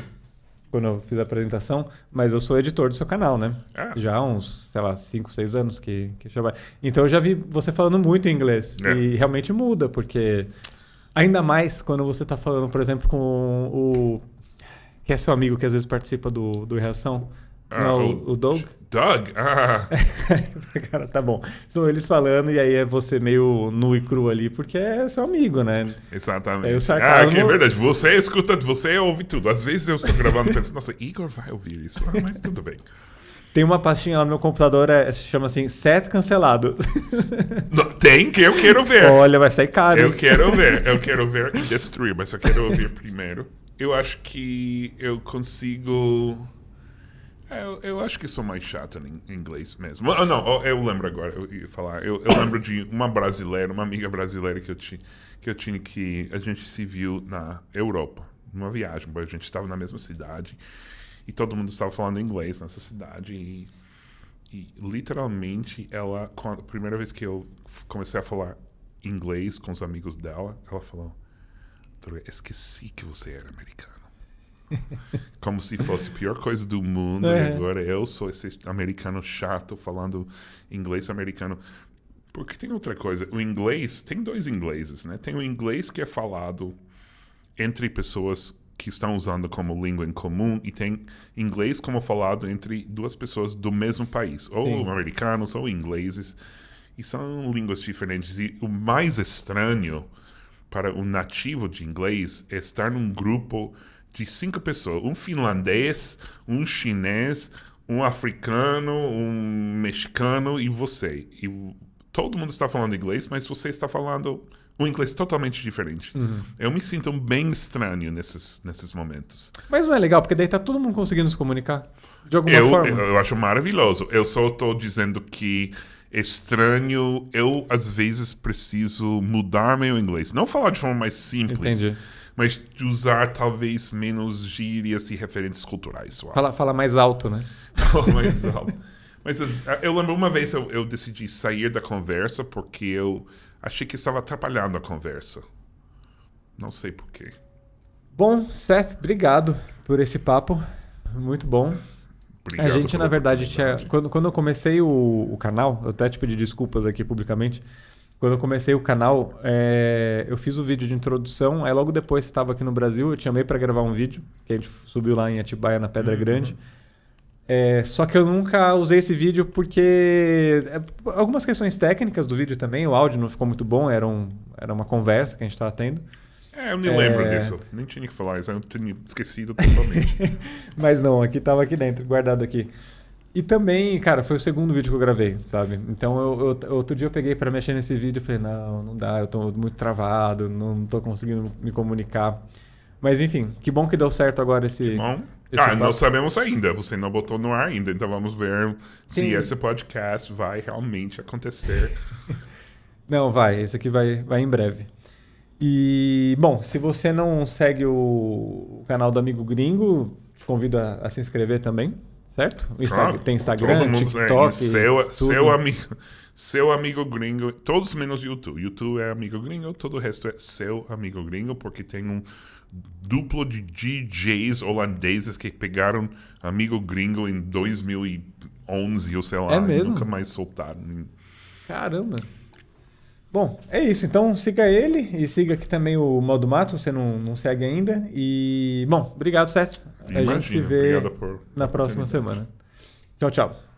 quando eu fiz a apresentação, mas eu sou editor do seu canal, né? Ah. Já há uns, sei lá, 5, 6 anos que chama. Então eu já vi você falando muito inglês, e realmente muda, porque ainda mais quando você está falando, por exemplo, com o que é seu amigo que às vezes participa do Reação. Não, o Doug? Doug? Ah. Cara, tá bom. São eles falando e aí é você meio nu e cru ali, porque é seu amigo, né? Exatamente. O sarcasmo... que é verdade. Você escuta, você ouve tudo. Às vezes eu estou gravando e penso, nossa, Igor vai ouvir isso. Mas tudo bem. Tem uma pastinha lá no meu computador, se chama assim, set cancelado. Tem que eu quero ver. Olha, vai sair caro. Eu quero ver e destruir, mas eu quero ouvir primeiro. Eu acho que eu consigo... Eu acho que sou mais chato em inglês mesmo. Não, eu lembro agora, eu ia falar. Eu lembro de uma amiga brasileira que eu tinha que a gente se viu na Europa, numa viagem. A gente estava na mesma cidade e todo mundo estava falando inglês nessa cidade. E literalmente, a primeira vez que eu comecei a falar inglês com os amigos dela, ela falou: esqueci que você era americano. Como se fosse a pior coisa do mundo. E agora eu sou esse americano chato falando inglês americano. Porque tem outra coisa. O inglês, tem dois ingleses, né? Tem o inglês que é falado entre pessoas que estão usando como língua em comum, e tem inglês como falado entre duas pessoas do mesmo país. Ou americanos ou ingleses. E são línguas diferentes. E o mais estranho para o nativo de inglês é estar num grupo de 5 pessoas, um finlandês, um chinês, um africano, um mexicano e você. E todo mundo está falando inglês, mas você está falando um inglês totalmente diferente. Eu me sinto bem estranho nesses momentos. Mas não é legal, porque daí tá todo mundo conseguindo se comunicar de alguma forma. Eu acho maravilhoso. Eu só estou dizendo que é estranho. Eu, às vezes, preciso mudar meu inglês. Não falar de forma mais simples. Entendi. Mas de usar talvez menos gírias e referentes culturais. Fala mais alto, né? Mais alto. Mas eu lembro uma vez eu decidi sair da conversa porque eu achei que estava atrapalhando a conversa. Não sei porquê. Bom, Seth, obrigado por esse papo. Muito bom. Obrigado. A gente, na verdade, quando eu comecei o canal, eu até te pedi desculpas aqui publicamente. Quando eu comecei o canal, eu fiz o vídeo de introdução, aí logo depois estava aqui no Brasil, eu te chamei para gravar um vídeo, que a gente subiu lá em Atibaia, na Pedra Grande. Só que eu nunca usei esse vídeo porque... algumas questões técnicas do vídeo também, o áudio não ficou muito bom, era uma conversa que a gente estava tendo. Eu nem lembro disso, nem tinha que falar isso, eu tinha esquecido totalmente. Mas não, estava aqui dentro, guardado aqui. E também, cara, foi o segundo vídeo que eu gravei, sabe? Então, outro dia eu peguei pra mexer nesse vídeo e falei, não dá, eu tô muito travado, não tô conseguindo me comunicar. Mas, enfim, que bom que deu certo agora esse... Bom. Esse não sabemos ainda, você não botou no ar ainda, então vamos ver se Sim. esse podcast vai realmente acontecer. Não, esse aqui vai em breve. E, bom, se você não segue o canal do Amigo Gringo, te convido a se inscrever também. Certo? Tem Instagram, TikTok, seu amigo gringo, todos menos YouTube. YouTube é amigo gringo, todo o resto é seu amigo gringo, porque tem um duplo de DJs holandeses que pegaram amigo gringo em 2011, ou sei lá, É mesmo? nunca mais soltaram. Caramba! Bom, é isso. Então siga ele e siga aqui também o Modo Mato, você não segue ainda. E, bom, obrigado, Seth. A gente se vê na próxima semana. Tchau, tchau.